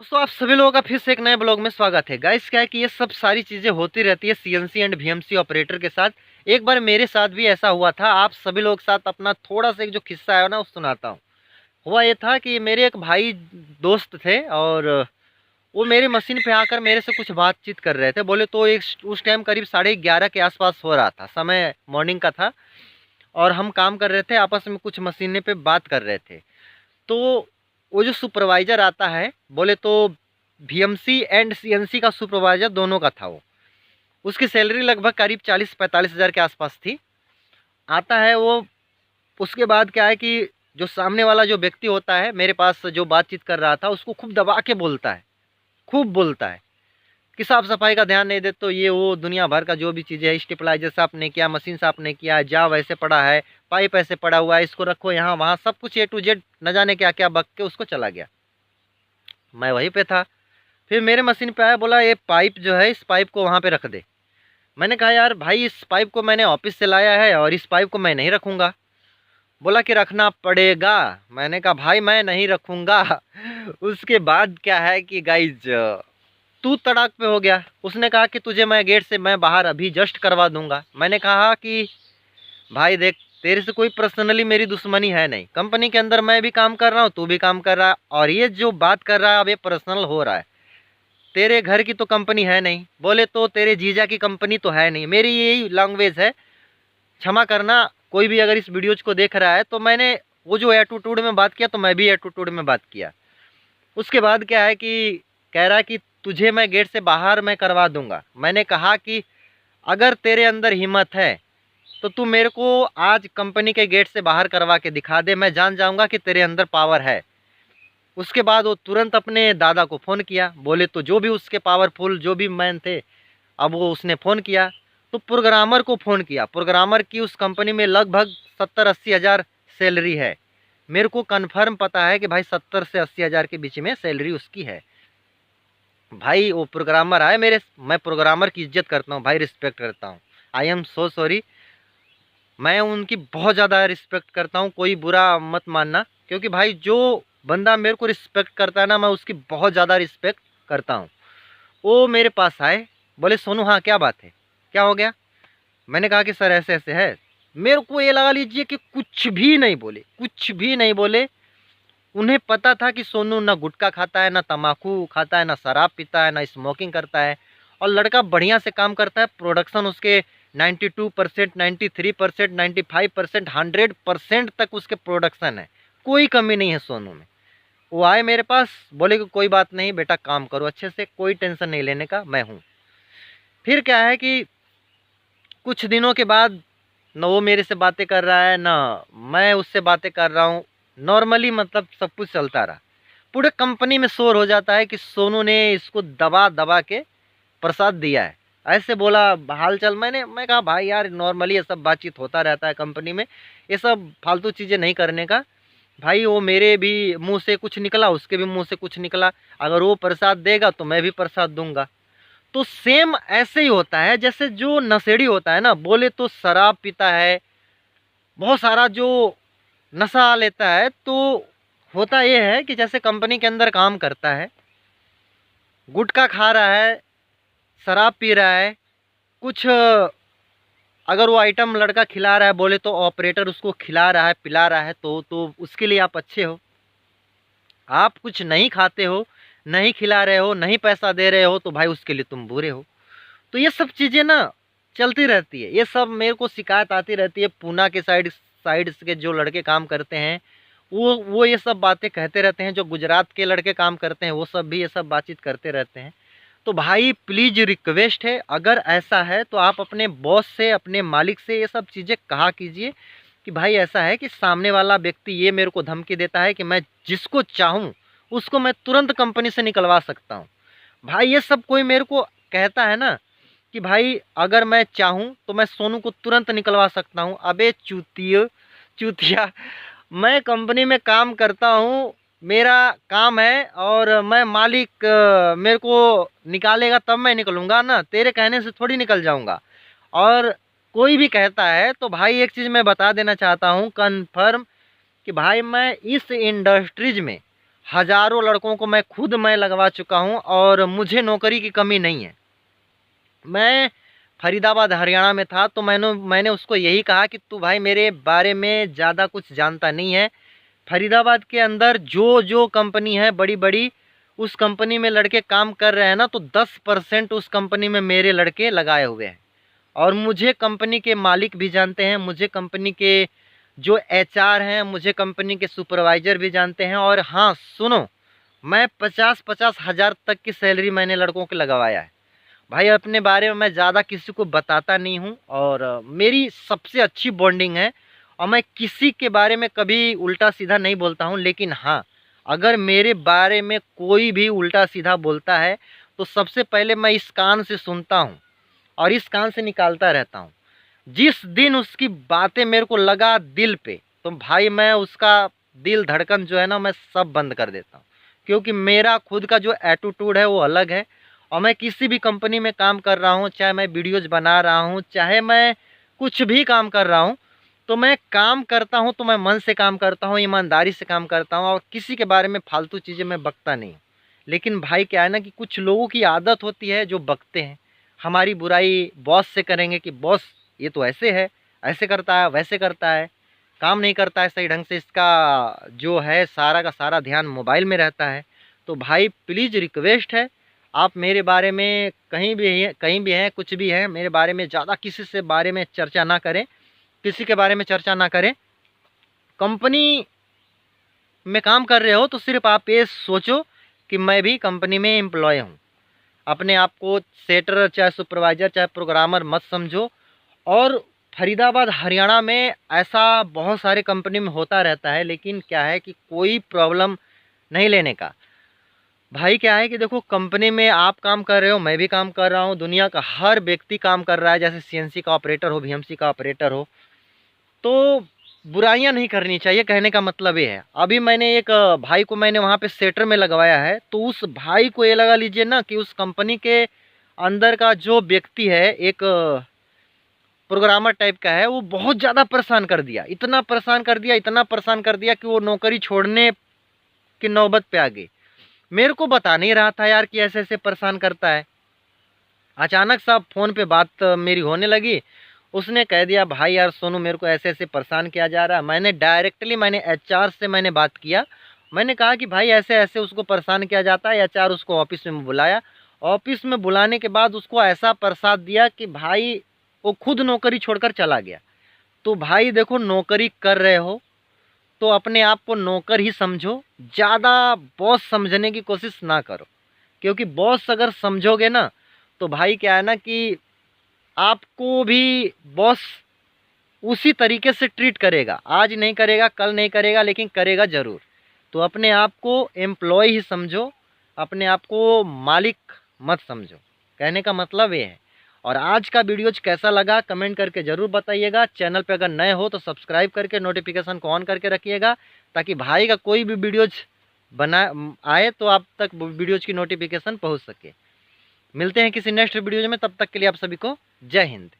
दोस्तों आप सभी लोगों का फिर से एक नए ब्लॉग में स्वागत है। गाइस क्या है कि ये सब सारी चीज़ें होती रहती है सीएनसी एंड वीएमसी ऑपरेटर के साथ। एक बार मेरे साथ भी ऐसा हुआ था। आप सभी लोग के साथ अपना थोड़ा सा एक जो किस्सा है ना वो सुनाता हूँ। हुआ ये था कि मेरे एक भाई दोस्त थे और वो मेरी मशीन पे आकर मेरे से कुछ बातचीत कर रहे थे। बोले तो एक उस टाइम करीब 11:30 के आसपास हो रहा था, समय मॉर्निंग का था और हम काम कर रहे थे, आपस में कुछ मशीनें पे बात कर रहे थे। तो वो जो सुपरवाइज़र आता है, बोले तो वीएमसी एंड सीएनसी का सुपरवाइज़र दोनों का था वो। उसकी सैलरी लगभग करीब 40-45 हज़ार के आसपास थी। आता है वो, उसके बाद क्या है कि जो सामने वाला जो व्यक्ति होता है, मेरे पास जो बातचीत कर रहा था, उसको खूब दबा के बोलता है, खूब बोलता है कि साफ-सफाई का ध्यान नहीं देते तो ये वो दुनिया भर का जो भी चीज़ें है, स्टेबलाइज़र साफ़ नहीं किया, मशीन साफ़ नहीं किया, जाव ऐसे पड़ा है, पाइप ऐसे पड़ा हुआ है, इसको रखो यहाँ-वहाँ, सब कुछ ए टू जेड न जाने क्या-क्या बक के उसको चला गया। मैं वहीं पे था। फिर मेरे मशीन पे आया, बोला ये पाइप जो है इस पाइप को वहाँ पे रख दे। मैंने कहा यार भाई इस पाइप को मैंने ऑफिस से लाया है और इस पाइप को मैं नहीं रखूँगा। बोला कि रखना पड़ेगा। मैंने कहा भाई मैं नहीं रखूँगा। उसके बाद क्या है कि गाइज तू तड़ाक पे हो गया। उसने कहा कि तुझे मैं गेट से मैं बाहर अभी जस्ट करवा दूंगा। मैंने कहा कि भाई देख, तेरे से कोई पर्सनली मेरी दुश्मनी है नहीं, कंपनी के अंदर मैं भी काम कर रहा हूँ, तू भी काम कर रहा है और ये जो बात कर रहा है अब ये पर्सनल हो रहा है। तेरे घर की तो कंपनी है नहीं, बोले तो तेरे जीजा की कंपनी तो है नहीं, मेरी यही लैंग्वेज है। क्षमा करना, कोई भी अगर इस वीडियोज को देख रहा है तो मैंने वो जो एटीट्यूड में बात किया तो मैं भी एटीट्यूड में बात किया। उसके बाद क्या है कि कह रहा है कि तुझे मैं गेट से बाहर मैं करवा दूंगा। मैंने कहा कि अगर तेरे अंदर हिम्मत है तो तू मेरे को आज कंपनी के गेट से बाहर करवा के दिखा दे, मैं जान जाऊंगा कि तेरे अंदर पावर है। उसके बाद वो तुरंत अपने दादा को फ़ोन किया। बोले तो जो भी उसके पावरफुल जो भी मैन थे, अब वो उसने फ़ोन किया तो प्रोग्रामर को फ़ोन किया। प्रोग्रामर की उस कंपनी में लगभग 70-80 हज़ार सैलरी है। मेरे को कन्फर्म पता है कि भाई 70 से 80 हज़ार के बीच में सैलरी उसकी है। भाई वो प्रोग्रामर आए मेरे, मैं प्रोग्रामर की इज्जत करता हूँ भाई, रिस्पेक्ट करता हूँ। आई एम सो सॉरी, मैं उनकी बहुत ज़्यादा रिस्पेक्ट करता हूँ, कोई बुरा मत मानना। क्योंकि भाई जो बंदा मेरे को रिस्पेक्ट करता है ना, मैं उसकी बहुत ज़्यादा रिस्पेक्ट करता हूँ। वो मेरे पास आए, बोले सोनू हाँ क्या बात है, क्या हो गया। मैंने कहा कि सर ऐसे ऐसे है। मेरे को ये लगा लीजिए कि कुछ भी नहीं बोले, कुछ भी नहीं बोले। उन्हें पता था कि सोनू ना गुटखा खाता है, ना तम्बाकू खाता है, ना शराब पीता है, ना स्मोकिंग करता है और लड़का बढ़िया से काम करता है। प्रोडक्शन उसके 92%, 93%, 95%, 100% तक उसके प्रोडक्शन है, कोई कमी नहीं है सोनू में। वो आए मेरे पास, बोले कि कोई बात नहीं बेटा, काम करो अच्छे से, कोई टेंशन नहीं लेने का, मैं हूँ। फिर क्या है कि कुछ दिनों के बाद ना वो मेरे से बातें कर रहा है ना मैं उससे बातें कर रहा हूँ। नॉर्मली मतलब सब कुछ चलता रहा। पूरे कंपनी में शोर हो जाता है कि सोनू ने इसको दबा दबा के प्रसाद दिया है। ऐसे बोला हाल चाल। मैं कहा भाई यार नॉर्मली ये सब बातचीत होता रहता है कंपनी में, ये सब फालतू चीज़ें नहीं करने का। भाई वो मेरे भी मुंह से कुछ निकला, उसके भी मुंह से कुछ निकला, अगर वो प्रसाद देगा तो मैं भी प्रसाद दूंगा। तो सेम ऐसे ही होता है जैसे जो नशेड़ी होता है ना, बोले तो शराब पीता है, बहुत सारा जो नशा लेता है, तो होता ये है कि जैसे कंपनी के अंदर काम करता है, गुटखा खा रहा है, शराब पी रहा है, कुछ अगर वो आइटम लड़का खिला रहा है, बोले तो ऑपरेटर उसको खिला रहा है पिला रहा है, तो उसके लिए आप अच्छे हो। आप कुछ नहीं खाते हो, नहीं खिला रहे हो, नहीं पैसा दे रहे हो, तो भाई उसके लिए तुम बुरे हो। तो ये सब चीज़ें ना चलती रहती है। ये सब मेरे को शिकायत आती रहती है। पूना के साइड के जो लड़के काम करते हैं वो ये सब बातें कहते रहते हैं। जो गुजरात के लड़के काम करते हैं वो सब भी ये सब बातचीत करते रहते हैं। तो भाई प्लीज़ रिक्वेस्ट है, अगर ऐसा है तो आप अपने बॉस से, अपने मालिक से ये सब चीज़ें कहा कीजिए कि भाई ऐसा है कि सामने वाला व्यक्ति ये मेरे को धमकी देता है कि मैं जिसको चाहूँ उसको मैं तुरंत कंपनी से निकलवा सकता हूँ। भाई ये सब कोई मेरे को कहता है ना कि भाई अगर मैं चाहूँ तो मैं सोनू को तुरंत निकलवा सकता हूँ। अबे चूतिया, मैं कंपनी में काम करता हूँ, मेरा काम है और मैं मालिक मेरे को निकालेगा तब मैं निकलूँगा ना, तेरे कहने से थोड़ी निकल जाऊँगा। और कोई भी कहता है तो भाई एक चीज़ मैं बता देना चाहता हूँ कन्फर्म कि भाई मैं इस इंडस्ट्रीज में हज़ारों लड़कों को मैं लगवा चुका हूँ और मुझे नौकरी की कमी नहीं है। मैं फरीदाबाद हरियाणा में था तो मैंने उसको यही कहा कि तू भाई मेरे बारे में ज़्यादा कुछ जानता नहीं है। फरीदाबाद के अंदर जो कंपनी है बड़ी-बड़ी, उस कंपनी में लड़के काम कर रहे हैं ना, तो 10% उस कंपनी में मेरे लड़के लगाए हुए हैं। और मुझे कंपनी के मालिक भी जानते हैं, मुझे कंपनी के जो एचआर हैं, मुझे कंपनी के सुपरवाइज़र भी जानते हैं। और हाँ, सुनो, मैं 50-50 हज़ार तक की सैलरी मैंने लड़कों को लगवाया है। भाई अपने बारे में मैं ज़्यादा किसी को बताता नहीं हूँ और मेरी सबसे अच्छी बॉन्डिंग है और मैं किसी के बारे में कभी उल्टा सीधा नहीं बोलता हूँ। लेकिन हाँ, अगर मेरे बारे में कोई भी उल्टा सीधा बोलता है तो सबसे पहले मैं इस कान से सुनता हूँ और इस कान से निकालता रहता हूँ। जिस दिन उसकी बातें मेरे को लगा दिल पे, तो भाई मैं उसका दिल धड़कन जो है ना, मैं सब बंद कर देता हूँ। क्योंकि मेरा खुद का जो एटीट्यूड है वो अलग है। और मैं किसी भी कंपनी में काम कर रहा हूँ, चाहे मैं वीडियोज़ बना रहा हूँ, चाहे मैं कुछ भी काम कर रहा हूँ, तो मैं काम करता हूँ तो मैं मन से काम करता हूँ, ईमानदारी से काम करता हूँ और किसी के बारे में फालतू चीज़ें मैं बकता नहीं हूँ। लेकिन भाई क्या है ना कि कुछ लोगों की आदत होती है जो बकते हैं। हमारी बुराई बॉस से करेंगे कि बॉस ये तो ऐसे है, ऐसे करता है, वैसे करता है, काम नहीं करता है सही ढंग से, इसका जो है सारा का सारा ध्यान मोबाइल में रहता है। तो भाई प्लीज़ रिक्वेस्ट है, आप मेरे बारे में कहीं भी हैं, कुछ भी है, मेरे बारे में ज़्यादा किसी से बारे में चर्चा ना करें, किसी के बारे में चर्चा ना करें। कंपनी में काम कर रहे हो तो सिर्फ आप ये सोचो कि मैं भी कंपनी में एम्प्लॉय हूँ। अपने आप को सेटर, चाहे सुपरवाइज़र, चाहे प्रोग्रामर मत समझो। और फरीदाबाद हरियाणा में ऐसा बहुत सारे कंपनी में होता रहता है, लेकिन क्या है कि कोई प्रॉब्लम नहीं लेने का। भाई क्या है कि देखो, कंपनी में आप काम कर रहे हो, मैं भी काम कर रहा हूँ, दुनिया का हर व्यक्ति काम कर रहा है, जैसे सीएनसी का ऑपरेटर हो, बीएमसी का ऑपरेटर हो। तो बुराइयां नहीं करनी चाहिए, कहने का मतलब ये है। अभी मैंने एक भाई को मैंने वहाँ पे सेटर में लगवाया है, तो उस भाई को ये लगा लीजिए ना कि उस कंपनी के अंदर का जो व्यक्ति है, एक प्रोग्रामर टाइप का है, वो बहुत ज़्यादा परेशान कर दिया, इतना परेशान कर दिया, इतना परेशान कर दिया कि वो नौकरी छोड़ने की नौबत पे आ गई। मेरे को बता नहीं रहा था यार कि ऐसे ऐसे परेशान करता है। अचानक सा फ़ोन पे बात मेरी होने लगी। उसने कह दिया, भाई यार सोनू, मेरे को ऐसे ऐसे परेशान किया जा रहा है। मैंने एचआर से मैंने बात किया। मैंने कहा कि भाई ऐसे ऐसे उसको परेशान किया जाता है। एचआर उसको ऑफिस में बुलाया। ऑफिस में बुलाने के बाद उसको ऐसा प्रसाद दिया कि भाई वो खुद नौकरी छोड़कर चला गया। तो भाई देखो, नौकरी कर रहे हो तो अपने आप को नौकर ही समझो, ज़्यादा बॉस समझने की कोशिश ना करो। क्योंकि बॉस अगर समझोगे ना, तो भाई क्या है ना कि आपको भी बॉस उसी तरीके से ट्रीट करेगा। आज नहीं करेगा, कल नहीं करेगा, लेकिन करेगा ज़रूर। तो अपने आप को एम्प्लॉय ही समझो, अपने आप को मालिक मत समझो। कहने का मतलब ये है। और आज का वीडियोज कैसा लगा कमेंट करके ज़रूर बताइएगा। चैनल पे अगर नए हो तो सब्सक्राइब करके नोटिफिकेशन को ऑन करके रखिएगा, ताकि भाई का कोई भी वीडियोज बना आए तो आप तक वीडियोज की नोटिफिकेशन पहुंच सके। मिलते हैं किसी नेक्स्ट वीडियो में, तब तक के लिए आप सभी को जय हिंद।